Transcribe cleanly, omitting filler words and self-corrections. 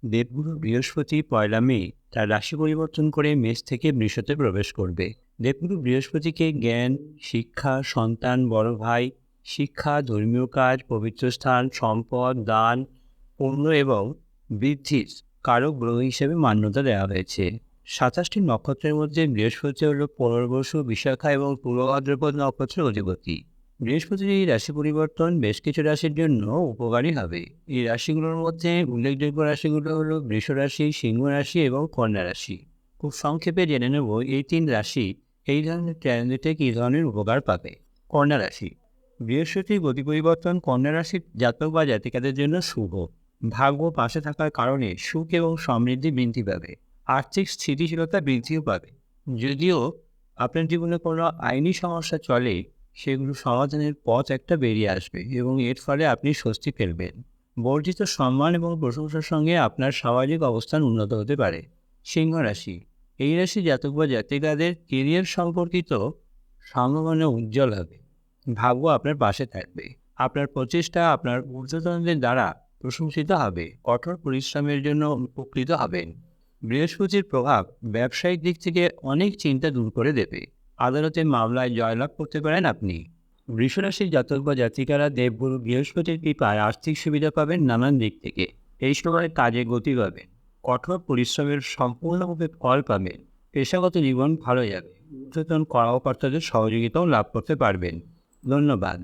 দেবগুরু বৃহস্পতি 1 মে তার রাশি পরিবর্তন করে মেষ থেকে বৃষতে প্রবেশ করবে। দেবগুরু বৃহস্পতিকে জ্ঞান, শিক্ষা, সন্তান, বড় ভাই, শিক্ষা, ধর্মীয় কাজ, পবিত্র স্থান, সম্পদ, দান, পুণ্য এবং বৃদ্ধির কারক গ্রহ হিসেবে মান্যতা দেওয়া হয়েছে। 27টি নক্ষত্রের মধ্যে বৃহস্পতি হল পুনর্বসু, বিশাখা এবং পূর্ব ভাদ্রপদ নক্ষত্রের অধিপতি। বৃহস্পতির এই রাশি পরিবর্তন বেশ কিছু রাশির জন্য উপকারী হবে। এই রাশিগুলোর মধ্যে উল্লেখযোগ্য রাশিগুলো হলো বৃষ রাশি, সিংহ রাশি এবং কন্যা রাশি। খুব সংক্ষেপে জেনে নেব এই 3 রাশি এই ধরনের ট্রানজিটে কী ধরনের উপকার পাবে। কন্যা রাশি। বৃহস্পতির গতি পরিবর্তন কন্যা রাশির জাতক বা জাতিকাদের জন্য শুভ। ভাগ্য পাশে থাকার কারণে সুখ এবং সমৃদ্ধি বৃদ্ধি পাবে। আর্থিক স্থিতিশীলতা বৃদ্ধিও পাবে। যদিও আপনার জীবনে কোনো আইনি সমস্যা চলে, সেগুলো সমাধানের পথ একটা বেরিয়ে আসবে এবং এর ফলে আপনি স্বস্তি ফেলবেন। বর্ধিত সম্মান এবং প্রশংসার সঙ্গে আপনার সামাজিক অবস্থান উন্নত হতে পারে। সিংহ রাশি। এই রাশি জাতক বা জাতিকাদের কেরিয়ার সম্পর্কিত সম্ভাবনা উজ্জ্বল হবে। ভাগ্য আপনার পাশে থাকবে। আপনার প্রচেষ্টা আপনার ঊর্ধ্বতনদের দ্বারা প্রশংসিত হবে। কঠোর পরিশ্রমের জন্য উপকৃত হবেন। বৃহস্পতির প্রভাব ব্যবসায়িক দিক থেকে অনেক চিন্তা দূর করে দেবে। আদালতে মামলায় জয়লাভ করতে পারেন আপনি। বৃষরাশির জাতক বা জাতিকারা দেবগুরু বৃহস্পতির কৃপায় আর্থিক সুবিধা পাবেন নানান দিক থেকে। এই সময় কাজে গতি পাবেন। কঠোর পরিশ্রমের সম্পূর্ণভাবে ফল পাবেন। পেশাগত জীবন ভালো যাবে। ঊর্ধ্বতন কর্মকর্তাদের সহযোগিতাও লাভ করতে পারবেন। ধন্যবাদ।